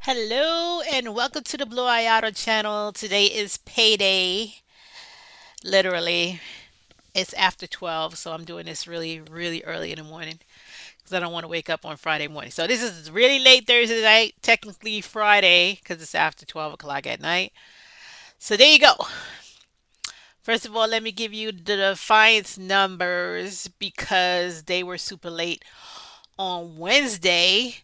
Hello and welcome to the Bluayado channel. Today is payday. Literally, it's after 12, so I'm doing this really, really early in the morning because I don't want to wake up on Friday morning. So this is really late Thursday night, technically Friday because it's after 12 o'clock at night. So there you go. First of all, let me give you the Defiance numbers because they were super late on Wednesday.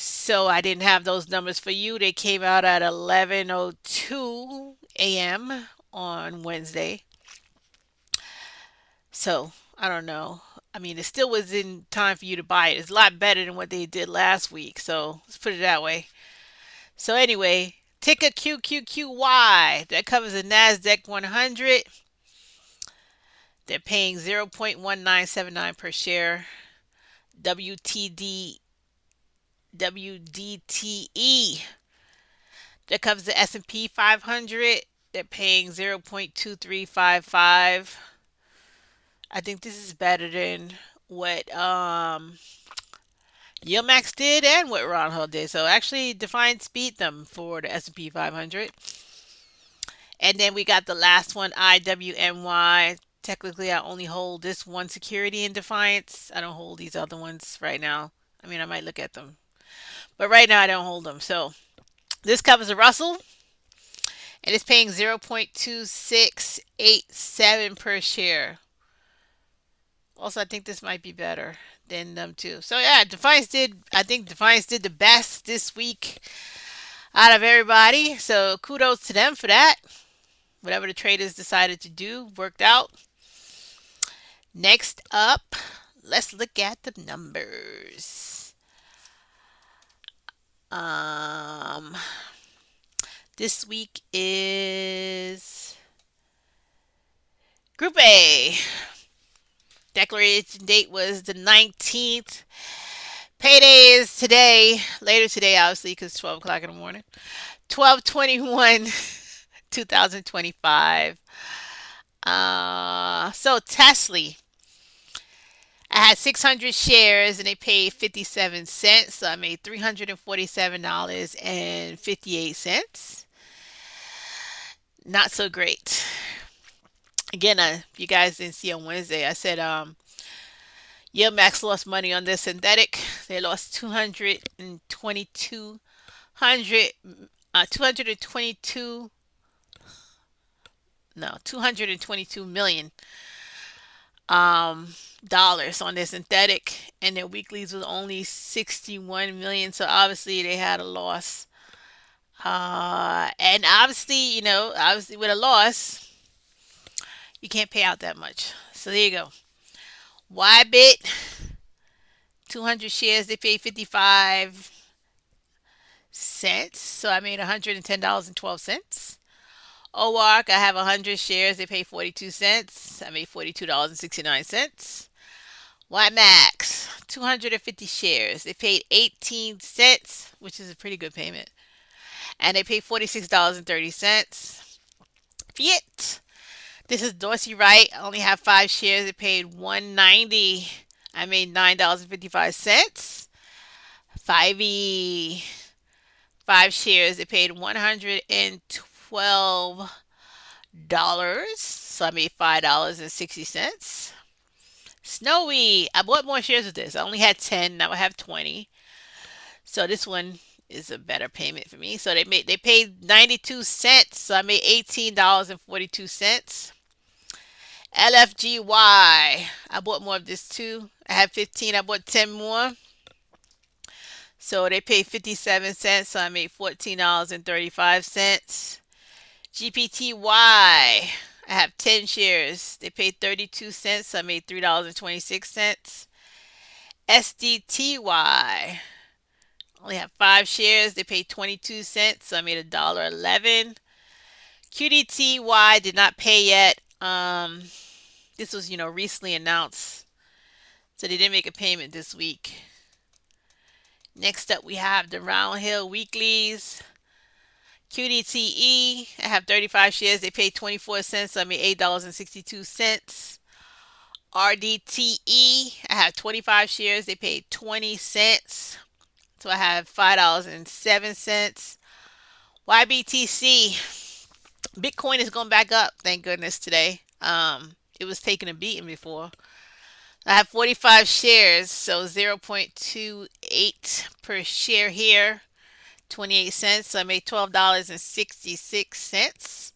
So I didn't have those numbers for you. They came out at 11:02 a.m. on Wednesday. So I don't know. I mean, it still was in time for you to buy it. It's a lot better than what they did last week. So let's put it that way. So anyway, ticker QQQY that covers the Nasdaq 100. They're paying 0.1979 per share. WTD WDTE that covers the S&P 500. They're paying 0.2355. I think this is better than what Yilmax did and what Roundhill did. So actually, Defiance beat them for the S&P 500. And then we got the last one, IWMY. Technically, I only hold this one security in Defiance. I don't hold these other ones right now. I mean, I might look at them, but right now I don't hold them. So this covers the Russell, and it's paying 0.2687 per share. Also, I think this might be better than them too. So yeah, I think Defiance did the best this week out of everybody. So kudos to them for that. Whatever the traders decided to do worked out. Next up, let's look at the numbers. Um, this week is Group A. Declaration date was the 19th. Payday is today, later today, obviously, because it's 12 o'clock in the morning. 12/21, 2025. So Tesla, I had 600 shares and they paid 57 cents. So I made $347.58. Not so great. Again, if you guys didn't see on Wednesday, I said yeah, Max lost money on this synthetic. They lost 222 no 222 million um dollars on their synthetic, and their weeklies was only 61 million. So obviously they had a loss. And obviously, obviously with a loss, you can't pay out that much. So there you go. Ybit, 200 shares, they paid 55 cents. So I made $110.12. OARC, I have 100 shares. They pay 42 cents. I made $42.69. YMAX, 250 shares. They paid 18 cents, which is a pretty good payment. And they paid $46.30. Fiat, this is Dorsey Wright. I only have 5 shares. They paid 190. I made $9.55. 5E, 5 shares. They paid $112. So I made $5.60. Snowy, I bought more shares of this. I only had 10, now I have 20. So this one is a better payment for me. So they paid 92 cents. So I made $18.42. LFGY, I bought more of this too. I had 15, I bought 10 more. So they paid 57 cents. So I made $14.35. GPTY, I have 10 shares. They paid 32 cents. So I made $3.26. SDTY, only have 5 shares. They paid 22 cents. So I made $1.11. QDTY did not pay yet. This was, recently announced. So they didn't make a payment this week. Next up, we have the Roundhill Weeklies. QDTE, I have 35 shares. They paid 24 cents. So I made $8.62. RDTE, I have 25 shares. They paid 20 cents. So I have $5.07. YBTC, Bitcoin is going back up, thank goodness, today. It was taking a beating before. I have 45 shares, so 0.28 per share here, 28 cents. So I made $12.66.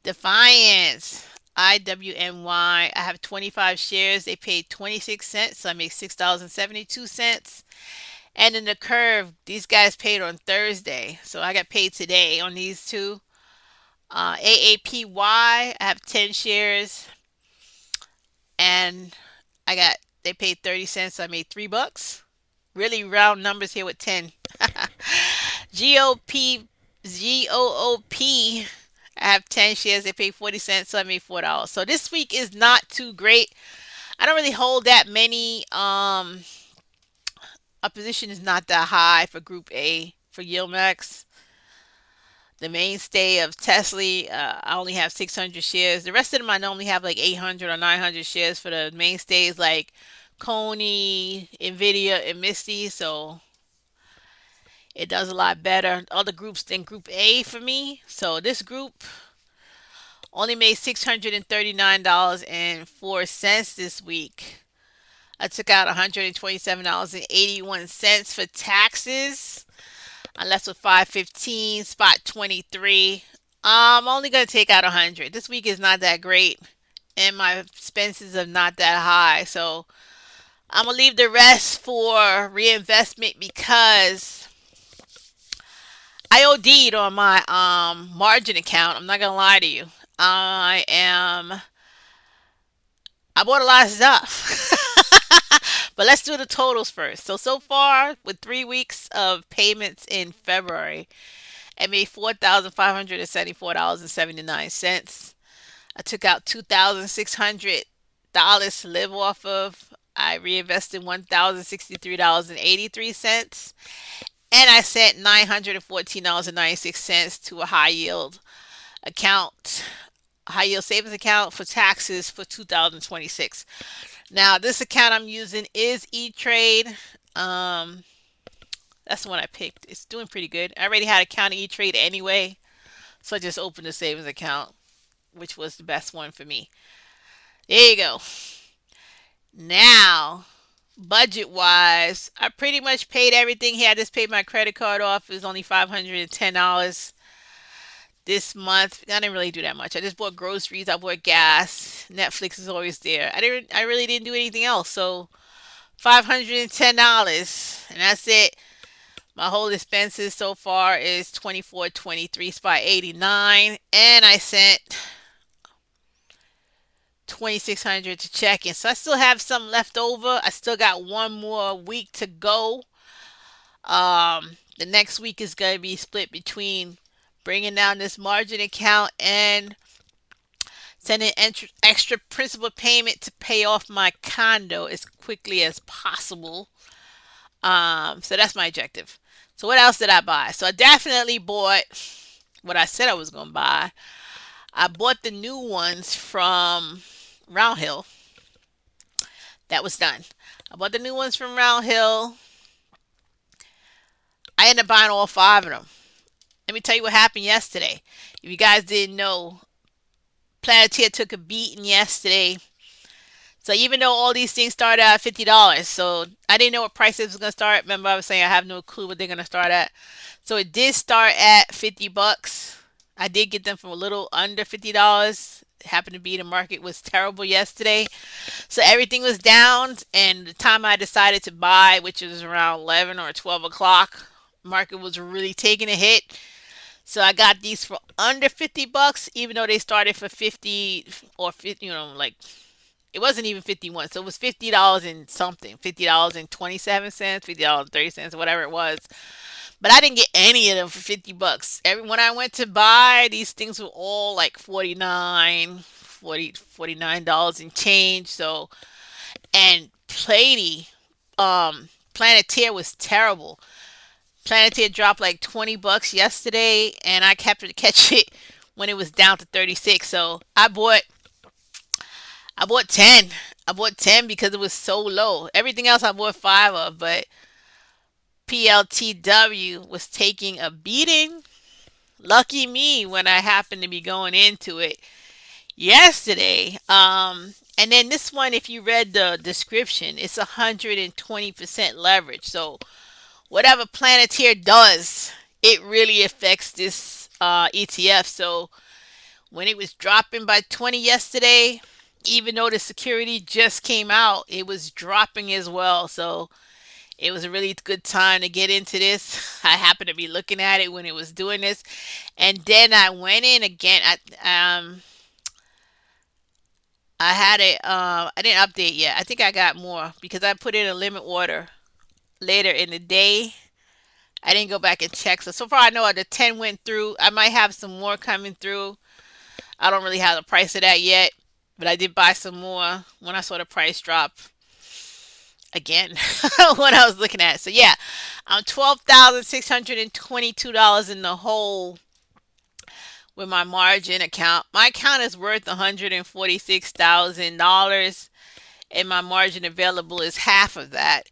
Defiance, IWNY. I have 25 shares. They paid 26 cents, so I make $6.72. And in the curve, these guys paid on Thursday, so I got paid today on these two. AAPY, I have 10 shares, and they paid 30 cents, so I made $3. Really round numbers here with 10. GOP, GOOP, I have 10 shares. They paid 40 cents, so I made $4. So this week is not too great. I don't really hold that many. Our position is not that high for Group A for Yieldmax. The mainstay of Tesla, I only have 600 shares. The rest of them I normally have like 800 or 900 shares for the mainstays like Coney, Nvidia, and Misty. So it does a lot better. Other groups than Group A for me. So this group only made $639.04 this week. I took out $127.81 for taxes. I left with 515, spot 23. I'm only gonna take out 100. This week is not that great, and my expenses are not that high, so I'm gonna leave the rest for reinvestment because I OD'd on my margin account. I'm not gonna lie to you. I am. I bought a lot of stuff. But let's do the totals first. So far, with 3 weeks of payments in February, I made $4,574.79. I took out $2,600 to live off of. I reinvested $1,063.83. And I sent $914.96 to a account, high yield savings account for taxes for 2026. Now, this account I'm using is E-Trade. Um, that's the one I picked. It's doing pretty good. I already had account in E-Trade anyway, so I just opened a savings account, which was the best one for me. There you go. Now, budget wise, I pretty much paid everything here. I just paid my credit card off. It was only $510 this month. I didn't really do that much. I just bought groceries. I bought gas. Netflix is always there. I really didn't do anything else. So $510, and that's it. My whole expenses so far is 24.23 spot 89, and I sent 2600 to check in. So I still have some left over. I still got one more week to go. The next week is going to be split between bringing down this margin account and sending extra principal payment to pay off my condo as quickly as possible. So that's my objective. So what else did I buy? So I definitely bought what I said I was going to buy. I bought the new ones from Roundhill. That was done. I bought the new ones from Roundhill. I ended up buying all five of them. Let me tell you what happened yesterday. If you guys didn't know, Planeteer took a beating yesterday. So even though all these things started at $50, so I didn't know what price it was gonna start. Remember, I was saying I have no clue what they're gonna start at. So it did start at $50. I did get them for a little under $50. It happened to be the market was terrible yesterday, so everything was down. And the time I decided to buy, which was around 11 or 12 o'clock, market was really taking a hit. So I got these for under $50, even though they started for 50 or 50, like it wasn't even 51. So it was $50 and something, $50.27, $50.30, whatever it was. But I didn't get any of them for $50. When I went to buy, these things were all like 49 and change. So, and Planeteer was terrible. Planeteer dropped like $20 yesterday, and I kept to catch it when it was down to 36. So I bought 10. I bought 10 because it was so low. Everything else I bought five of, but PLTW was taking a beating. Lucky me when I happened to be going into it yesterday. And then this one, if you read the description, it's 120% leverage. So whatever Planeteer does, it really affects this ETF. So when it was dropping by 20 yesterday, even though the security just came out, it was dropping as well. So it was a really good time to get into this. I happened to be looking at it when it was doing this, and then I went in again. I had it. I didn't update yet. I think I got more because I put in a limit order later in the day. I didn't go back and check. So far I know the 10 went through. I might have some more coming through. I don't really have the price of that yet, but I did buy some more when I saw the price drop again when I was looking at it. So yeah, I'm $12,622 in the hole with my margin account. My account is worth $146,000 and my margin available is half of that.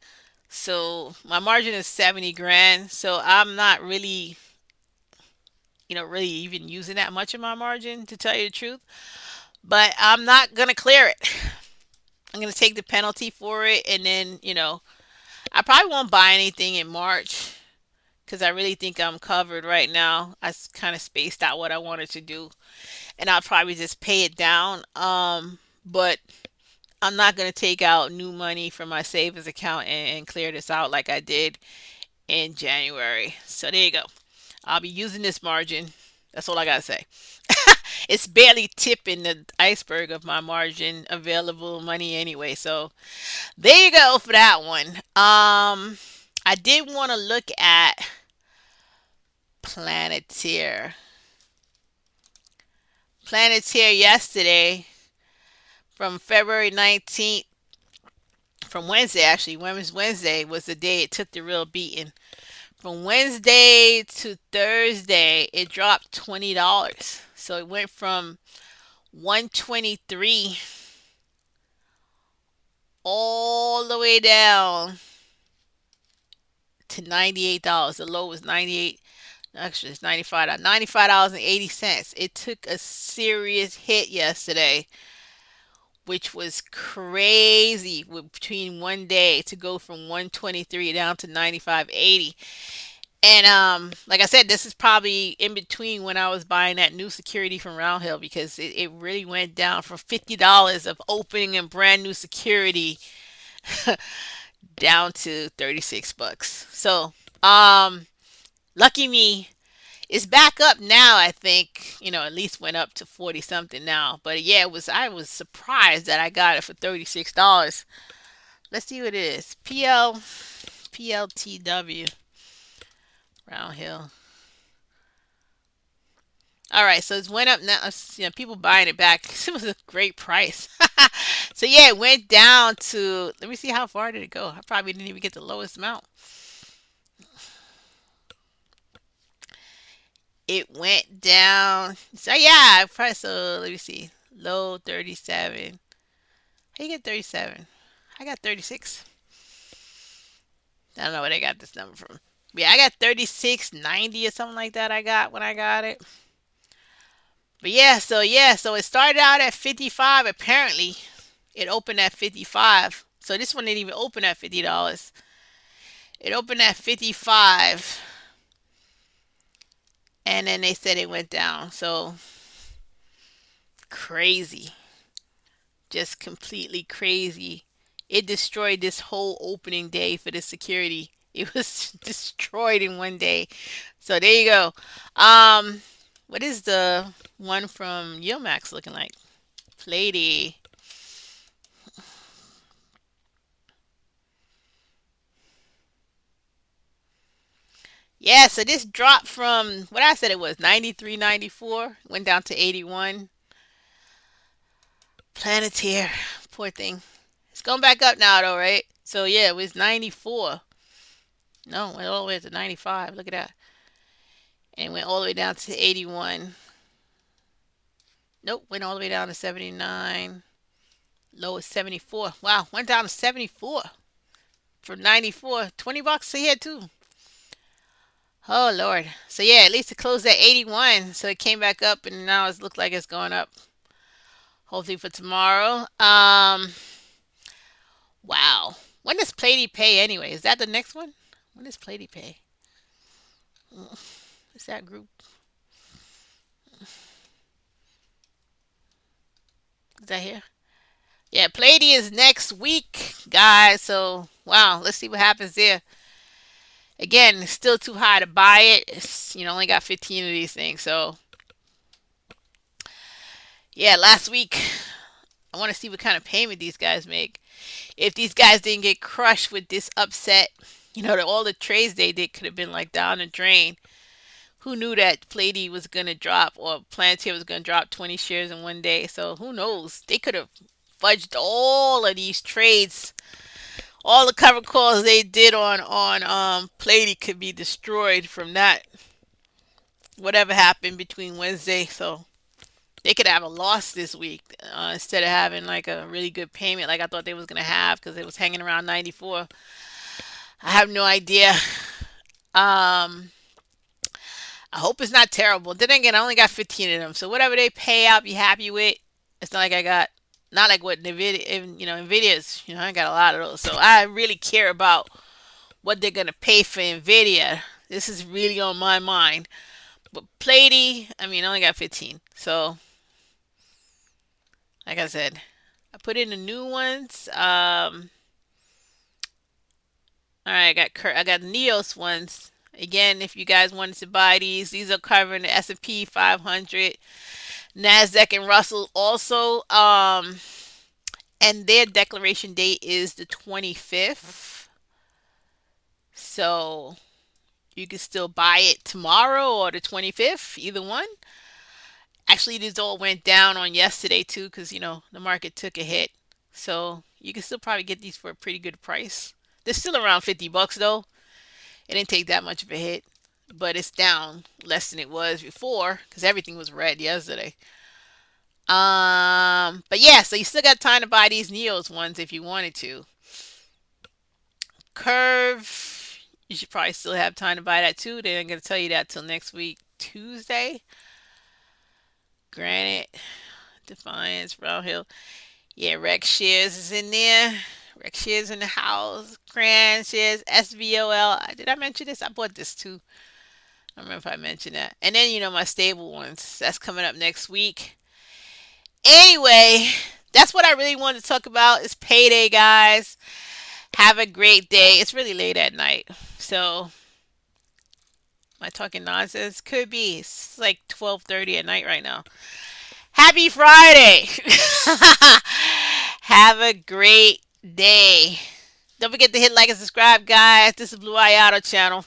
So my margin is 70 grand. So I'm not really, really even using that much of my margin to tell you the truth. But I'm not going to clear it. I'm going to take the penalty for it. And then, I probably won't buy anything in March because I really think I'm covered right now. I kind of spaced out what I wanted to do. And I'll probably just pay it down. But I'm not going to take out new money from my savings account and clear this out like I did in January. So there you go. I'll be using this margin. That's all I got to say. It's barely tipping the iceberg of my margin available money anyway. So there you go for that one. I did want to look at Planeteer. Planeteer yesterday from February 19th, from Wednesday actually. Wednesday was the day it took the real beating. From Wednesday to Thursday, it dropped $20. So it went from 123 all the way down to $98. The low was 98. Actually, it's 95. $95.80. It took a serious hit yesterday, which was crazy between one day to go from 123 down to 95.80. And like I said, this is probably in between when I was buying that new security from Roundhill because it really went down from $50 of opening and brand new security down to 36 bucks. So, lucky me. It's back up now, I think. At least went up to 40 something now. But yeah, I was surprised that I got it for $36. Let's see what it is. PLTW Roundhill. All right, so it's went up now. People buying it back. It was a great price. So yeah, it went down to. Let me see how far did it go. I probably didn't even get the lowest amount. It went down. So yeah, price. So let me see. Low 37. How you get 37? I got 36. I don't know where they got this number from. Yeah, I got 36.90 or something like that. I got when I got it. But so it started out at 55. Apparently, it opened at 55. So this one didn't even open at $50. It opened at 55, and then they said it went down. So crazy, just completely crazy. It destroyed this whole opening day for the security. It was destroyed in one day. So there you go. What is the one from Yilmax looking like? Plady. Yeah, so this dropped from what I said it was 93.94, went down to 81. Planeteer, poor thing. It's going back up now though, right? So yeah, it was 94. No, it went all the way to 95. Look at that. And it went all the way down to 81. Nope, went all the way down to 79. Low is 74. Wow, went down to 74 from 94. $20 here too. Oh Lord. So yeah, at least it closed at 81. So it came back up and now it looks like it's going up. Hopefully for tomorrow. Wow. When does Plady pay anyway? Is that the next one? When does Plady pay? Is that group? Is that here? Yeah, Plady is next week, guys. So wow, let's see what happens there. Again, it's still too high to buy it. It's, only got 15 of these things. So yeah, last week I want to see what kind of payment these guys make. If these guys didn't get crushed with this upset, all the trades they did could have been like down the drain. Who knew that Plady was going to drop or Plantier was going to drop 20 shares in one day? So who knows? They could have fudged all of these trades. All the cover calls they did on Plady could be destroyed from that. Whatever happened between Wednesday, so they could have a loss this week instead of having like a really good payment like I thought they was gonna have because it was hanging around 94. I have no idea. Um, I hope it's not terrible. Then again, I only got 15 of them, so whatever they pay out, be happy with. It's not like I got not like what Nvidia, Nvidia's. I got a lot of those, so I really care about what they're gonna pay for Nvidia. This is really on my mind. But Plady, I mean, I only got 15, so like I said, I put in the new ones. All right, I got Neos ones. Again, if you guys wanted to buy these are covering the S&P 500, Nasdaq, and Russell also. And their declaration date is the 25th. So you can still buy it tomorrow or the 25th, either one. Actually, these all went down on yesterday too because, the market took a hit. So you can still probably get these for a pretty good price. They're still around $50 though. It didn't take that much of a hit, but it's down less than it was before because everything was red yesterday. But yeah, so you still got time to buy these Neos ones if you wanted to. Curve, you should probably still have time to buy that too. They ain't gonna tell you that till next week, Tuesday. Granite, Defiance, Roundhill. Yeah, Rex Shares is in there. Rex Shares in the house. Grand Shares, SVOL. Did I mention this? I bought this too. I don't remember if I mentioned that. And then, my stable ones. That's coming up next week. Anyway, that's what I really wanted to talk about. It's payday, guys. Have a great day. It's really late at night. So, am I talking nonsense? Could be. It's like 12:30 at night right now. Happy Friday. Have a great day. Don't forget to hit like and subscribe, guys. This is Bluayado channel.